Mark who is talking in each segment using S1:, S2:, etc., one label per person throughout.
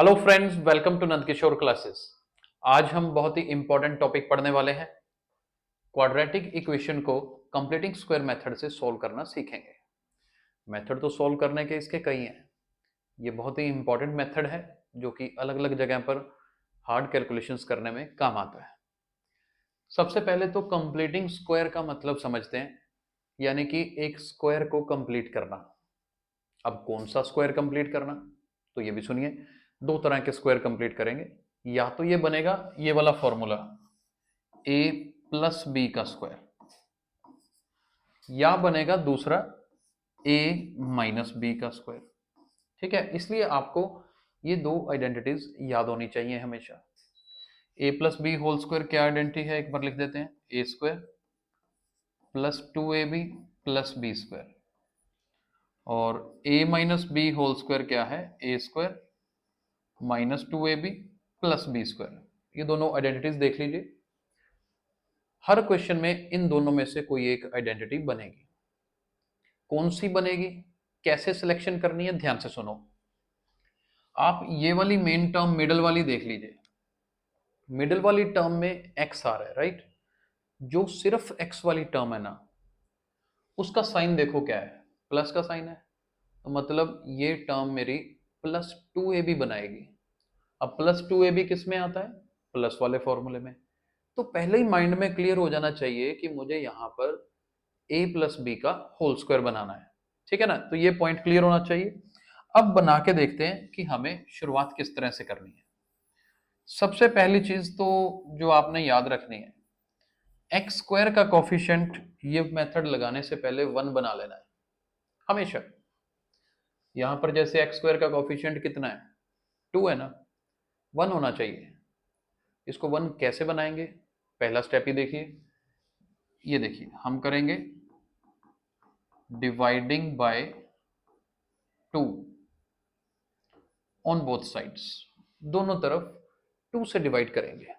S1: Hello friends, welcome to Nandkishore classes. आज हम बहुत ही इंपॉर्टेंट टॉपिक पढ़ने वाले हैं। क्वाड्रेटिक इक्वेशन को कंप्लीटिंग स्क्वायर मेथड से सॉल्व करना सीखेंगे। मेथड तो सॉल्व करने के इसके कई हैं। ये बहुत ही इंपॉर्टेंट मेथड है जो कि अलग अलग जगह पर हार्ड कैलकुलेशंस करने में काम आता है। सबसे पहले तो कंप्लीटिंग स्क्वायर का मतलब समझते हैं, यानी कि एक स्क्वायर को कंप्लीट करना। अब कौन सा स्क्वायर कंप्लीट करना, तो ये भी सुनिए। दो तरह के स्क्वायर कंप्लीट करेंगे। या तो ये बनेगा ये वाला फॉर्मूला a प्लस बी का स्क्वायर, या बनेगा दूसरा a माइनस बी का स्क्वायर। ठीक है, इसलिए आपको ये दो आइडेंटिटीज याद होनी चाहिए हमेशा। a plus B whole square क्या आइडेंटिटी है, एक बार लिख देते हैं। A square plus 2ab plus B square, और a minus B whole square क्या है, A square minus 2ab plus B square. ये दोनों आइडेंटिटीज देख लीजिए। हर क्वेश्चन में इन दोनों में से कोई एक आइडेंटिटी बनेगी। कौन सी बनेगी, कैसे सिलेक्शन करनी है, ध्यान से सुनो। आप ये वाली मेन टर्म मिडल वाली देख लीजिए। मिडल वाली टर्म में x आ रहा है, राइट। जो सिर्फ x वाली टर्म है ना, उसका साइन देखो क्या है, प्लस का साइन है। तो मतलब ये टर्म मेरी प्लस 2ab बनाएगी। अब प्लस 2ab किस में आता है, प्लस वाले फॉर्मूले में। तो पहले ही माइंड में क्लियर हो जाना चाहिए कि मुझे यहां पर a प्लस बी का होल स्क्वायर बनाना है। ठीक है ना, तो ये पॉइंट क्लियर होना चाहिए। अब बना के देखते हैं कि हमें शुरुआत किस तरह से करनी है। सबसे पहली चीज तो जो आपने याद रखनी है, एक्स स्क्वायर का कोफिशिएंट ये मेथड लगाने से पहले 1 बना लेना है हमेशा। यहां पर जैसे एक्स स्क्वायर का कोफिशिएंट कितना है, 2 है ना, 1 होना चाहिए। इसको 1 कैसे बनाएंगे, पहला स्टेप ही देखिए। ये देखिए, हम करेंगे dividing by 2 on both sides. दोनों तरफ 2 से डिवाइड करेंगे।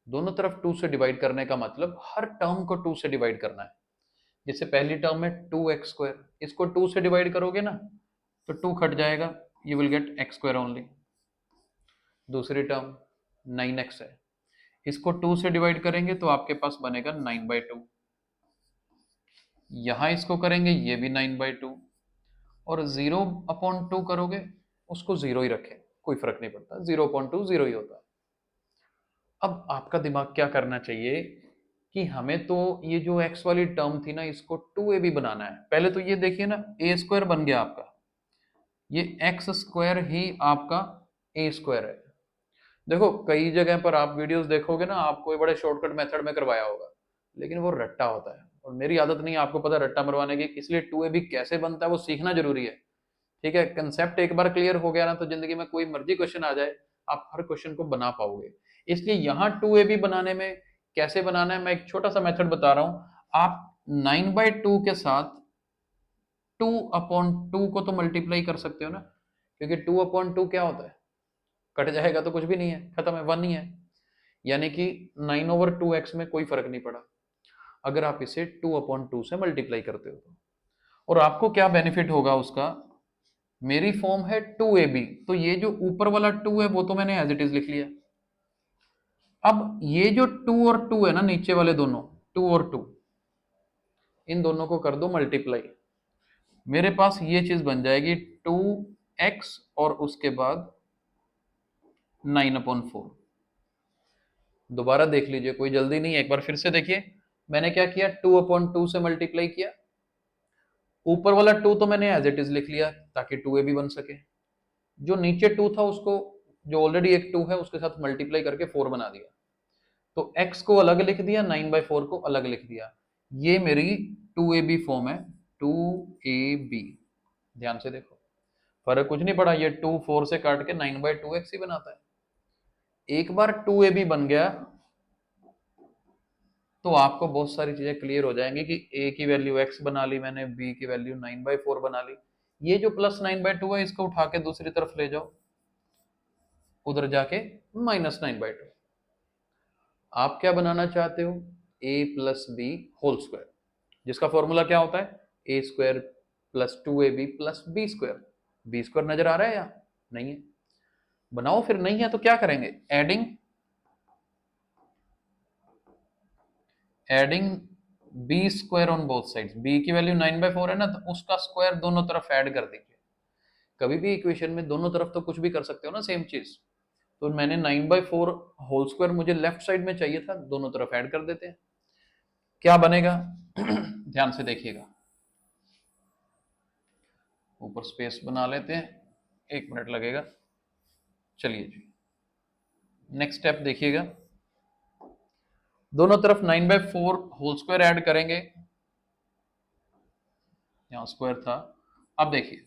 S1: दोनों तरफ 2 से डिवाइड करने का मतलब हर टर्म को 2 से डिवाइड करना है। जैसे पहली टर्म है 2x², इसको 2 से डिवाइड करोगे ना तो 2 कट जाएगा, you will get x² only. दूसरी टर्म 9x है, इसको 2 से डिवाइड करेंगे तो आपके पास बनेगा 9/2। यहां इसको करेंगे, ये भी 9/2। और 0/2 करोगे, उसको 0 ही रखें, कोई फर्क नहीं पड़ता, 0/2 0 ही होता है। अब आपका दिमाग क्या करना चाहिए कि हमें तो ये जो x वाली टर्म थी ना, इसको 2ab बनाना है। पहले तो ये देखिए ना, a² बन गया आपका, ये x² ही आपका a² है। देखो कई जगह पर आप वीडियोस देखोगे ना, आपको ये बड़े शॉर्टकट मेथड में करवाया होगा, लेकिन वो रट्टा होता है और मेरी आदत नहीं है आपको पता रट्टा मरवाने की, इसलिए 2ab कैसे बनता है वो सीखना जरूरी है। ठीक है, कंसेप्ट एक बार क्लियर हो गया ना, तो जिंदगी में कोई मर्जी क्वेश्चन आ जाए, आप हर क्वेश्चन को बना पाओगे। इसलिए यहाँ 2ab बनाने में कैसे बनाना है, मैं एक छोटा सा मेथड बता रहा हूं। आप 9/2 के साथ 2/2 को तो मल्टीप्लाई कर सकते हो ना, क्योंकि 2/2 क्या होता है, कट जाएगा तो कुछ भी नहीं है, खत्म है, 1 ही है। यानी कि 9/2x में कोई फर्क नहीं पड़ा अगर आप इसे 2/2 से मल्टीप्लाई करते हो तो। और आपको क्या बेनिफिट होगा उसका, मेरी फॉर्म है 2ab, तो ये जो ऊपर वाला 2 है वो तो मैंने एज इट इज लिख लिया। अब ये जो 2 और 2 है ना, नीचे वाले दोनों 2 और 2, इन दोनों को कर दो मल्टीप्लाई। मेरे पास ये चीज बन जाएगी 2x और उसके बाद 9/4। दोबारा देख लीजिए, कोई जल्दी नहीं है, एक बार फिर से देखिए। मैंने क्या किया, 2/2 से मल्टीप्लाई किया, ऊपर वाला 2 तो मैंने एज इट इज लिख लिया ताकि 2ab बन सके। जो नीचे 2 था उसको, जो ऑलरेडी एक 2 है उसके साथ मल्टीप्लाई करके 4 बना दिया। तो x को अलग लिख दिया, 9/4 को अलग लिख दिया। ये मेरी 2ab फॉर्म है, 2ab। ध्यान से देखो, फर्क कुछ नहीं पड़ा, ये 2 4 से काट के 9/2x ही बनाता है। एक बार 2ab बन गया तो आपको बहुत सारी चीजें क्लियर हो जाएंगी कि a की वैल्यू x बना ली मैंने, b की वैल्यू 9/4 बना ली। ये जो प्लस 9/2 है, इसको उठा के दूसरी तरफ ले जाओ, उधर जाके -9/2। आप क्या बनाना चाहते हो, a plus B whole square, जिसका फॉर्मूला क्या होता है, a² plus 2ab plus b²। b² नजर आ रहा है या नहीं है, बनाओ, फिर नहीं है तो क्या करेंगे, adding B square on both sides. B की वैल्यू 9/4 है ना, तो उसका स्क्वायर दोनों तरफ ऐड कर दीजिए। कभी भी इक्वेशन में दोनों तरफ तो कुछ भी कर सकते हो ना सेम चीज। तो मैंने 9/4 होल स्क्वायर मुझे लेफ्ट साइड में चाहिए था, दोनों तरफ ऐड कर देते हैं। क्या बनेगा ध्यान से देखिएगा, ऊपर स्पेस बना लेते हैं, 1 मिनट लगेगा। चलिए जी, नेक्स्ट स्टेप देखिएगा, दोनों तरफ 9/4 होल स्क्वायर ऐड करेंगे, यहां स्क्वायर था। अब देखिए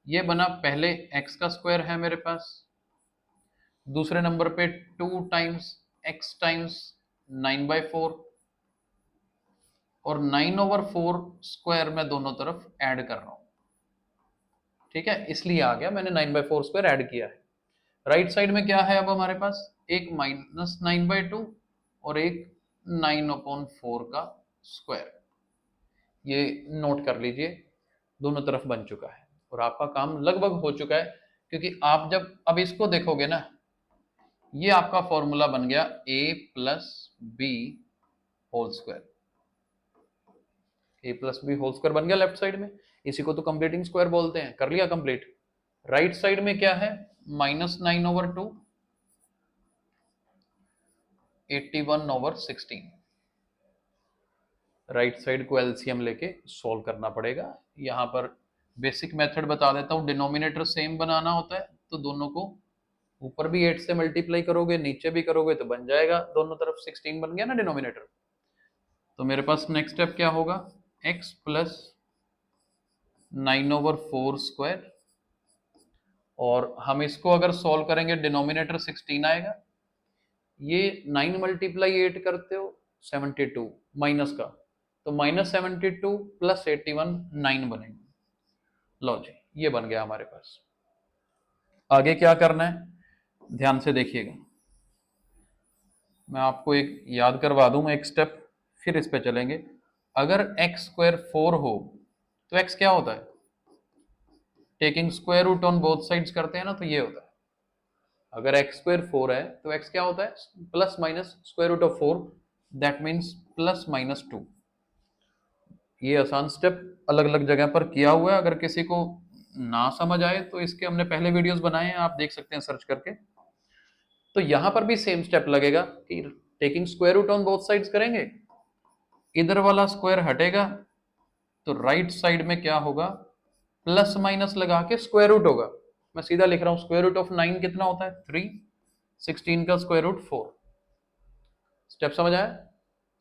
S1: ये बना, पहले x का स्क्वायर है मेरे पास, दूसरे नंबर पे 2 टाइम्स x टाइम्स 9/4, और 9/4 स्क्वायर में दोनों तरफ ऐड कर रहा हूं। ठीक है, इसलिए आ गया, मैंने 9/4 स्क्वायर ऐड किया है। राइट साइड में क्या है अब हमारे पास, एक -9/2 और एक 9/4 का स्क्वायर। ये नोट कर लीजिए, दोनों तरफ बन चुका है और आपका काम लगभग हो चुका है, क्योंकि आप जब अब इसको देखोगे ना, ये आपका फॉर्मूला बन गया a plus B whole square. a plus B whole square बन गया लेफ्ट साइड में, इसी को तो कंप्लीटिंग स्क्वायर बोलते हैं। कर लिया कंप्लीट। राइट साइड में क्या है, -9/2 81/16। राइट साइड को एलसीएम लेके सॉल्व करना पड़ेगा। यहाँ पर बेसिक मेथड बता देता हूँ, डिनोमिनेटर सेम बनाना होता है, तो दोनों को ऊपर भी 8 से मल्टीप्लाई करोगे, नीचे भी करोगे तो बन जाएगा, दोनों तरफ 16 बन गया ना डिनोमिनेटर। तो मेरे पास नेक्स्ट स्टेप क्या होगा, x प्लस 9/4 स्क्वायर, और हम इसको अगर सॉल्व करेंगे डिनोमिनेटर 16 आएगा, ये 9 × 8 करते हो 72 माइनस का, तो -72 + 81 9 बनेगा। लो जी, ये बन गया हमारे पास। आगे क्या करना है, ध्यान से देखिएगा, मैं आपको एक याद करवा दूं एक स्टेप, फिर इस पे चलेंगे। अगर x² 4 हो तो x क्या होता है, taking square root on both sides करते हैं ना, तो ये होता है। अगर x² 4 है तो x क्या होता है, plus minus square root of 4, that means +-2। ये आसान स्टेप अलग अलग जगह पर किया हुआ है, अगर किसी को ना समझ आए तो इसके हमने पहले वीडियोस बनाए हैं, आप देख सकते हैं सर्च करके। तो यहां पर भी सेम स्टेप लगेगा कि taking square root on both sides करेंगे, इधर वाला स्क्वायर हटेगा, तो राइट साइड में क्या होगा, प्लस माइनस लगा के स्क्वायर रूट होगा। मैं सीधा लिख रहा हूं, स्क्वायर रूट ऑफ 9 कितना होता है, 3, 16 का स्क्वायर रूट 4। स्टेप समझ आया,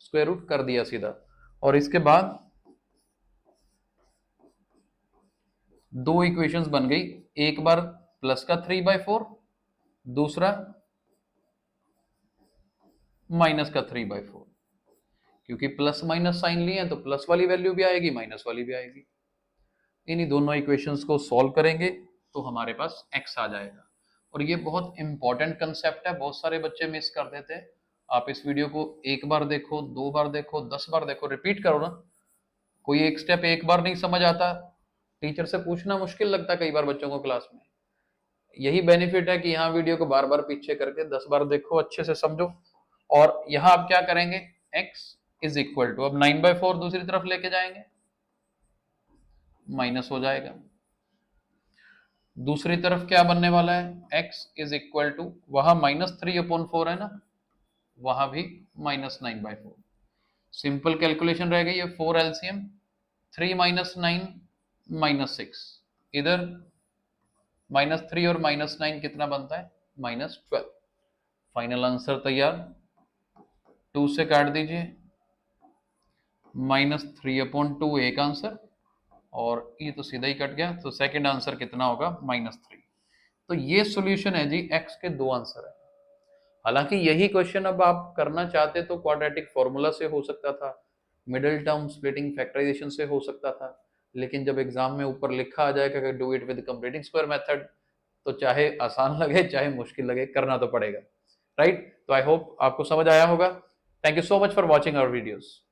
S1: स्क्वायर रूट कर दिया सीधा। और इसके बाद दो इक्वेशंस बन गई, एक बार प्लस का 3/4, दूसरा माइनस का 3/4। क्योंकि प्लस माइनस साइन लिए हैं तो प्लस वाली वैल्यू भी आएगी, माइनस वाली भी आएगी। इन्हीं दोनों इक्वेशंस को सॉल्व करेंगे तो हमारे पास x आ जाएगा। और ये बहुत इंपॉर्टेंट कंसेप्ट है, बहुत सारे बच्चे मिस कर देते हैं। आप इस वीडियो को एक बार देखो, 2 बार देखो, 10 बार देखो, रिपीट करो ना। कोई एक स्टेप एक बार नहीं समझ आता, टीचर से पूछना मुश्किल लगता है कई बार बच्चों को क्लास में। यही बेनिफिट है कि यहाँ वीडियो को बार बार पीछे करके 10 बार देखो, अच्छे से समझो। और यहाँ आप क्या करेंगे, x इज इक्वल टू, अब 9/4 दूसरी तरफ लेके जाएंगे, माइनस हो जाएगा। दूसरी तरफ क्या बनने वाला है, x इज इक्वल टू, वहां -3/4 है ना, वहां भी -9/4। सिंपल कैलकुलेशन रह गई है, 4 एलसीएम, 3 - 9 -6, इधर -3 और -9 कितना बनता है, -12। फाइनल आंसर तैयार, 2 से काट दीजिए, -3/2 एक आंसर, और ये तो सीधा ही कट गया, तो सेकंड आंसर कितना होगा, -3। तो ये सॉल्यूशन है जी, x के 2 आंसर है। हालांकि यही क्वेश्चन अब आप करना चाहते तो क्वाड्रेटिक फॉर्मूला से हो सकता था, मिडिल टर्म स्प्लिटिंग फैक्टराइजेशन से हो सकता था, लेकिन जब एग्जाम में ऊपर लिखा आ जाएगा do it with completing square method, तो चाहे आसान लगे चाहे मुश्किल लगे, करना तो पड़ेगा, राइट। तो आई होप आपको समझ आया होगा। Thank you so much for watching our videos.